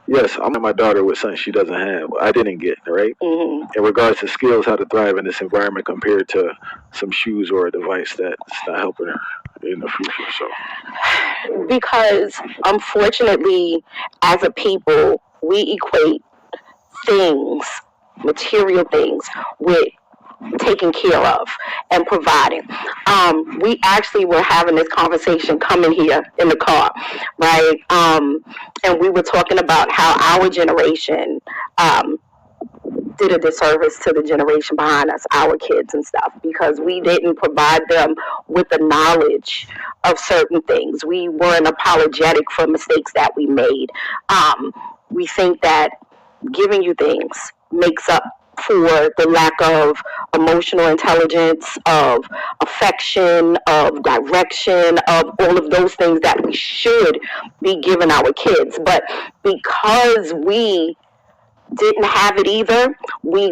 Yes, I'm my daughter with something she doesn't have. I didn't get, right? Mm-hmm. In regards to skills, how to thrive in this environment compared to some shoes or a device that's not helping her in the future. So, because unfortunately, as a people, we equate things, material things, with taken care of and providing. We actually were having this conversation coming here in the car, right? And we were talking about how our generation did a disservice to the generation behind us, our kids and stuff, because we didn't provide them with the knowledge of certain things. We weren't apologetic for mistakes that we made. We think that giving you things makes up for the lack of emotional intelligence, of affection, of direction, of all of those things that we should be giving our kids. But because we didn't have it either, we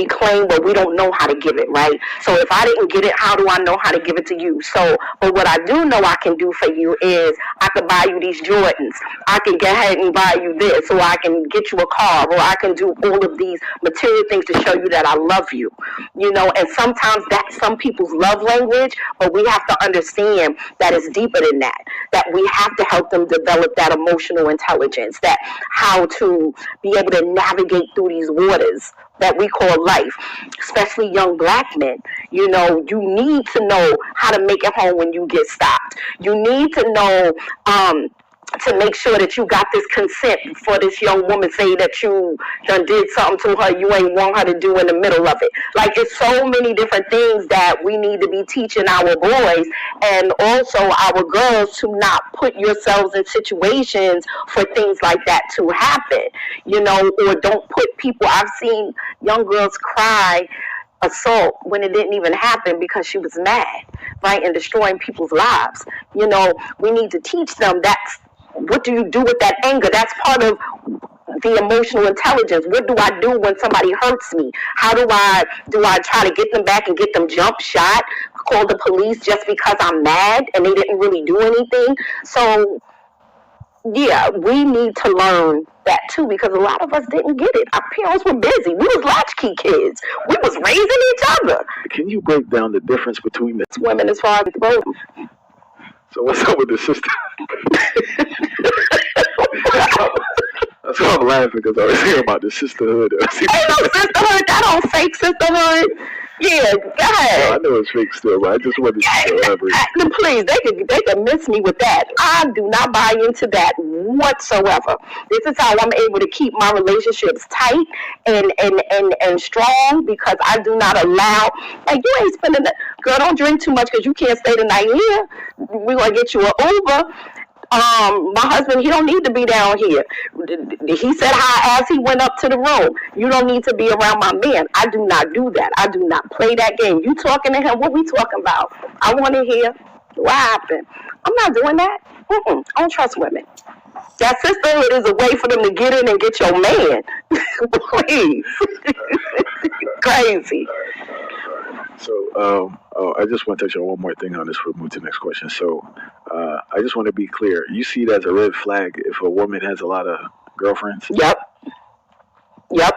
claim, well, we don't know how to give it, right? So if I didn't get it, how do I know how to give it to you? So, but what I do know I can do for you is I can buy you these Jordans. I can get ahead and buy you this, or I can get you a car, or I can do all of these material things to show you that I love you. You know, and sometimes that's some people's love language, but we have to understand that it's deeper than that, that we have to help them develop that emotional intelligence, that how to be able to navigate through these waters that we call life, especially young black men. You know, you need to know how to make it home when you get stopped. You need to know to make sure that you got this consent for this young woman say that you done did something to her you ain't want her to do in the middle of it. Like, it's so many different things that we need to be teaching our boys and also our girls to not put yourselves in situations for things like that to happen, you know, or don't put people. I've seen young girls cry assault when it didn't even happen because she was mad, right, and destroying people's lives. You know, we need to teach them that's what do you do with that anger? That's part of the emotional intelligence. What do I do when somebody hurts me? How do I try to get them back and get them jump shot, call the police just because I'm mad and they didn't really do anything? So, yeah, we need to learn that too, because a lot of us didn't get it. Our parents were busy. We was latchkey kids. We was raising each other. Can you break down the difference between the women as far as both? So what's up with the sister? That's why I'm laughing, because I was hearing about the sisterhood. Ain't no sisterhood. That don't fake sisterhood. Yeah, go ahead. No, I know it's fake still, but I just wanted to elaborate. Please, they can miss me with that. I do not buy into that whatsoever. This is how I'm able to keep my relationships tight and strong, because I do not allow. Like, you ain't spending the girl. Don't drink too much because you can't stay the night here. We're gonna get you an Uber. My husband, he don't need to be down here. He said hi as he went up to the room. You don't need to be around my man. I do not do that. I do not play that game. You talking to him, what we talking about? I want to hear what happened. I'm not doing that. I don't trust women. That sisterhood is a way for them to get in and get your man. Please. Crazy. So, I just want to touch on one more thing on this before we move to the next question. So, I just want to be clear. You see it as a red flag if a woman has a lot of girlfriends? Yep,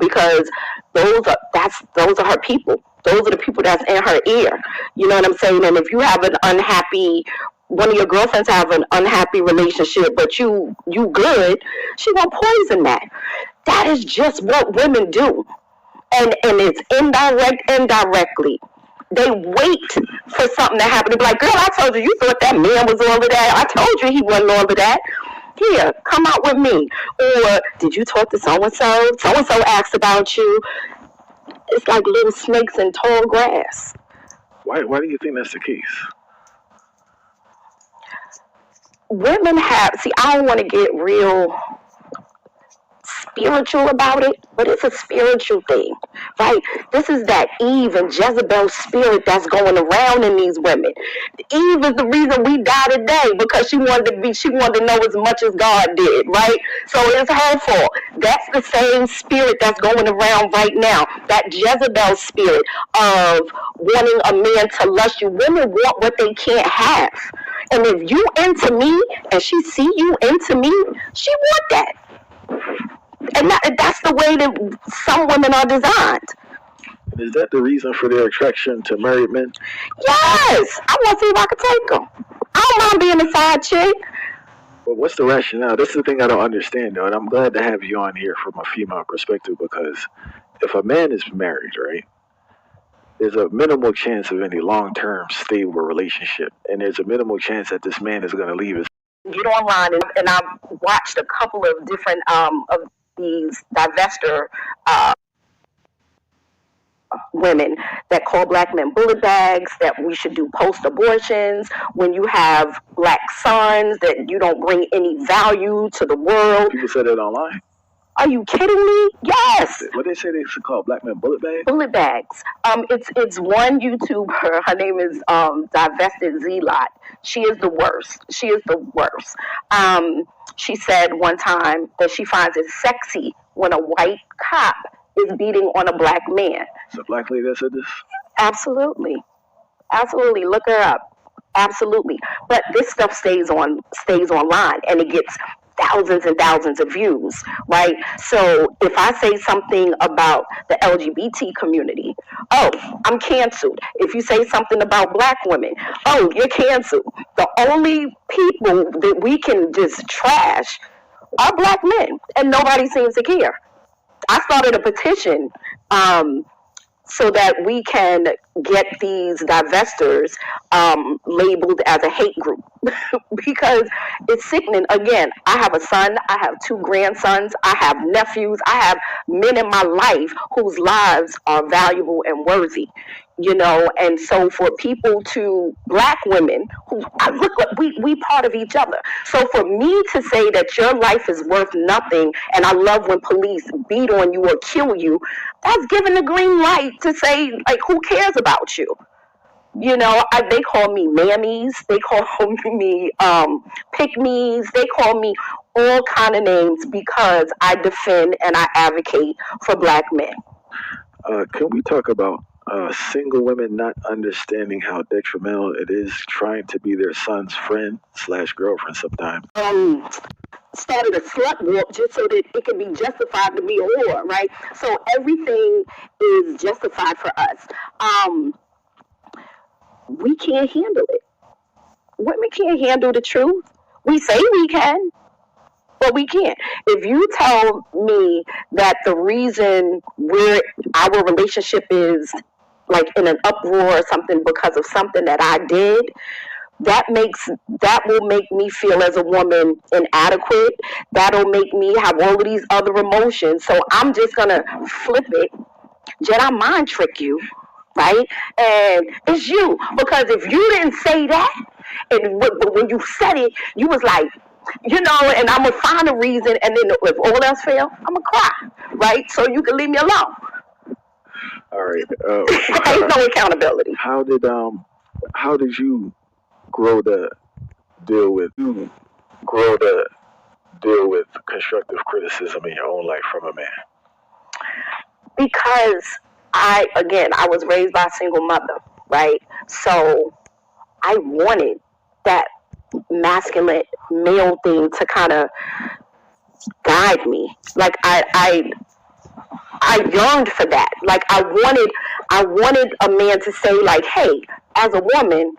because those are her people. Those are the people that's in her ear. You know what I'm saying? And if you have one of your girlfriends have an unhappy relationship, but you good, she gonna poison that. That is just what women do. And it's indirectly. They wait for something to happen to be like, girl, I told you thought that man was all of that. I told you he wasn't all of that. Here, come out with me. Or, did you talk to so-and-so? So-and-so asked about you. It's like little snakes in tall grass. Why do you think that's the case? Women I don't want to get real spiritual about it, but it's a spiritual thing, right? This is that Eve and Jezebel spirit that's going around in these women. Eve is the reason we die today, because she wanted to know as much as God did, right? So it's her fault. That's the same spirit that's going around right now. That Jezebel spirit of wanting a man to lust you. Women want what they can't have. And if you into me and she see you into me, she want that. And that's the way that some women are designed. And is that the reason for their attraction to married men? Yes, I want to see if I can take them. I don't mind being a side chick. But what's the rationale? That's the thing I don't understand, though, and I'm glad to have you on here from a female perspective, because if a man is married, right, there's a minimal chance of any long-term stable relationship, and there's a minimal chance that this man is going to leave his. Get online, and I've watched a couple of different of these divester women that call black men bullet bags, that we should do post-abortions, when you have black sons, that you don't bring any value to the world. People say that online. Are you kidding me? Yes. What they say they should call black men bullet bags? Bullet bags. It's one YouTuber. Her name is Divested Zelot. She is the worst. She is the worst. She said one time that she finds it sexy when a white cop is beating on a black man. It's a black lady that said this? Absolutely. Absolutely. Look her up. Absolutely. But this stuff stays online, and it gets thousands and thousands of views, right? So if I say something about the LGBT community, oh, I'm canceled. If you say something about black women, oh, you're canceled. The only people that we can just trash are black men, and nobody seems to care. I started a petition so that we can get these divestors labeled as a hate group because it's sickening. Again, I have a son, I have 2 grandsons, I have nephews, I have men in my life whose lives are valuable and worthy, you know. And so for people black women who look, we part of each other. So for me to say that your life is worth nothing, and I love when police beat on you or kill you, that's giving the green light to say, like, who cares about you? You know, they call me mammies, they call me pick-me's, they call me all kind of names because I defend and I advocate for black men. Can we talk about single women not understanding how detrimental it is trying to be their son's friend / girlfriend sometimes? Started a slut walk just so that it can be justified to be a whore, right? So everything is justified for us. We can't handle it. Women can't handle the truth. We say we can, but we can't. If you tell me that the reason our relationship is like in an uproar or something because of something that I did, that will make me feel as a woman inadequate. That'll make me have all of these other emotions. So I'm just gonna flip it, Jedi mind trick you, right? And it's you, because if you didn't say that, and when you said it, you was like, you know, and I'm gonna find a reason, and then if all else fails, I'm gonna cry, right? So you can leave me alone. All right. Ain't no accountability. How did you grow to deal with constructive criticism in your own life from a man? Because I was raised by a single mother, right? So I wanted that masculine male thing to kind of guide me. Like I yearned for that. Like I wanted a man to say, like, hey, as a woman,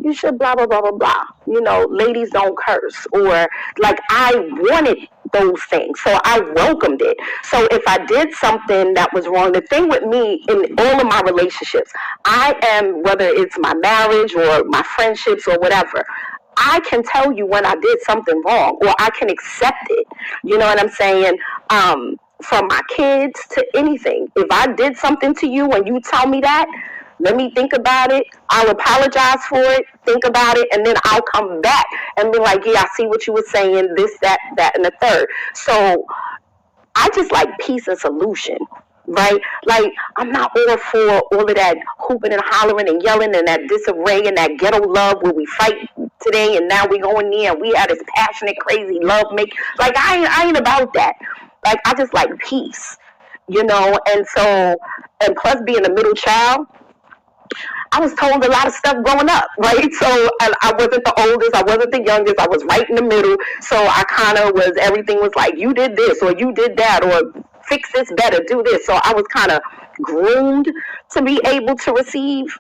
you should blah, blah, blah, blah, blah. You know, ladies don't curse. Or, like, I wanted those things. So I welcomed it. So if I did something that was wrong, the thing with me in all of my relationships, I am, whether it's my marriage or my friendships or whatever, I can tell you when I did something wrong, or I can accept it. You know what I'm saying? From my kids to anything. If I did something to you and you tell me that, let me think about it. I'll apologize for it, think about it, and then I'll come back and be like, yeah, I see what you were saying, this, that, and the third. So I just like peace and solution, right? Like, I'm not all for all of that hooping and hollering and yelling and that disarray and that ghetto love where we fight today and now we go in there and we had this passionate, crazy love make. Like, I ain't about that. Like, I just like peace, you know? And so, and plus being a middle child, I was told a lot of stuff growing up, right? So I wasn't the oldest, I wasn't the youngest, I was right in the middle. So I kind of was, everything was like, you did this or you did that or fix this better, do this. So I was kind of groomed to be able to receive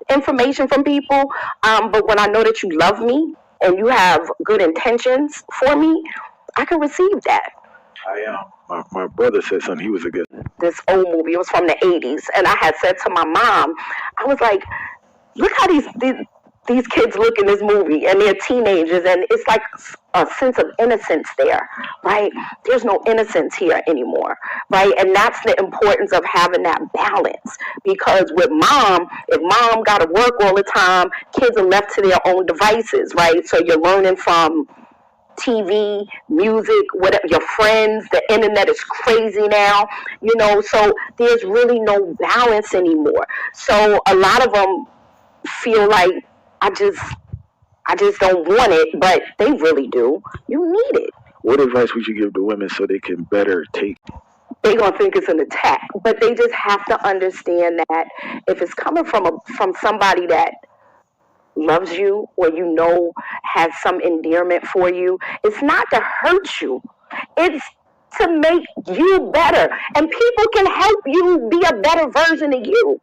information from people. But when I know that you love me and you have good intentions for me, I can receive that. My brother said something. He was a good. This old movie, it was from the 80s, and I had said to my mom, I was like, look how these kids look in this movie, and they're teenagers, and it's like a sense of innocence there, right? There's no innocence here anymore, right? And that's the importance of having that balance, because with mom, if mom got to work all the time, kids are left to their own devices, right? So you're learning from TV, music, whatever, your friends, the internet is crazy now, so there's really no balance anymore. So a lot of them feel like, I just don't want it, but they really do. You need it. What advice would you give to women so they can better take? They're going to think it's an attack, but they just have to understand that if it's coming from somebody that loves you or has some endearment for you, it's not to hurt you, it's to make you better, and people can help you be a better version of you.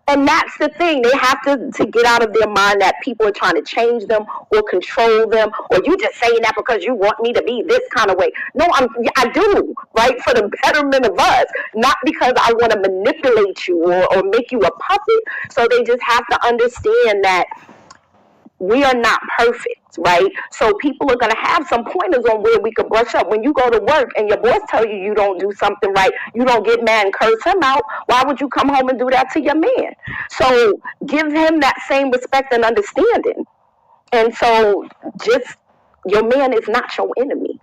And that's the thing, they have to get out of their mind that people are trying to change them or control them, or you just saying that because you want me to be this kind of way. No, I do, right, for the betterment of us, not because I want to manipulate you or make you a puppet. So they just have to understand that we are not perfect, right? So people are going to have some pointers on where we could brush up. When you go to work and your boss tell you you don't do something right, you don't get mad and curse him out. Why would you come home and do that to your man? So give him that same respect and understanding. And so your man is not your enemy.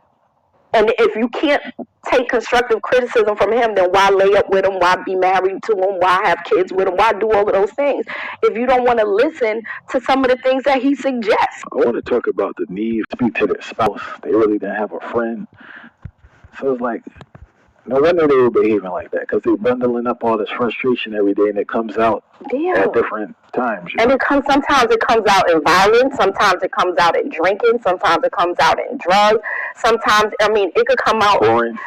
And if you can't take constructive criticism from him, then why lay up with him? Why be married to him? Why have kids with him? Why do all of those things if you don't want to listen to some of the things that he suggests? I want to talk about the need to speak to their spouse. They really didn't have a friend. So it's like, no wonder they were behaving like that, because they're bundling up all this frustration every day, and it comes out at different times. And sometimes it comes out in violence, sometimes it comes out in drinking, sometimes it comes out in drugs, sometimes, it could come out. Boring.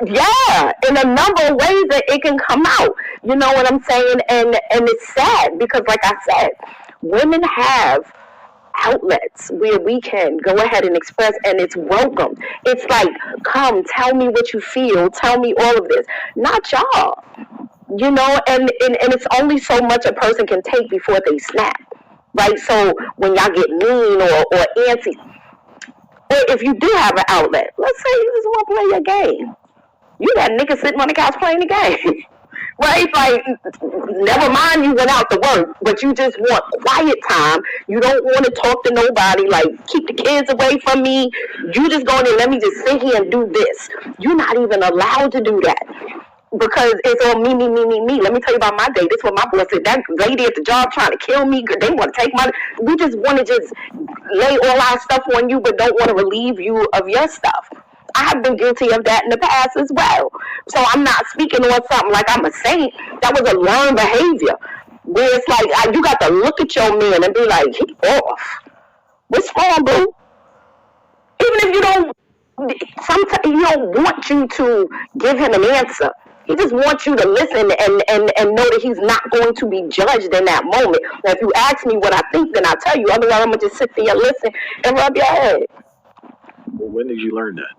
Yeah, in a number of ways that it can come out. You know what I'm saying? And it's sad because, like I said, women have outlets where we can go ahead and express, and it's welcome. It's like, come, tell me what you feel, tell me all of this. Not y'all. And it's only so much a person can take before they snap. Right? So when y'all get mean or antsy, or if you do have an outlet, let's say you just want to play your game. You got niggas sitting on the couch playing the game. Right? Like, never mind you went out to work, but you just want quiet time. You don't want to talk to nobody. Like, keep the kids away from me. You just go in and let me just sit here and do this. You're not even allowed to do that, because it's all me. Let me tell you about my day. This is what my boss said. That lady at the job trying to kill me. They want to take my... We just want to just lay all our stuff on you, but don't want to relieve you of your stuff. I have been guilty of that in the past as well. So I'm not speaking on something like I'm a saint. That was a learned behavior, where it's like you got to look at your man and be like, he off. What's wrong, boo? Even if you don't... Sometimes he don't want you to give him an answer. He just wants you to listen and know that he's not going to be judged in that moment. Now, if you ask me what I think, then I'll tell you. Otherwise, I'm going to just sit there and listen and rub your head. Well, when did you learn that?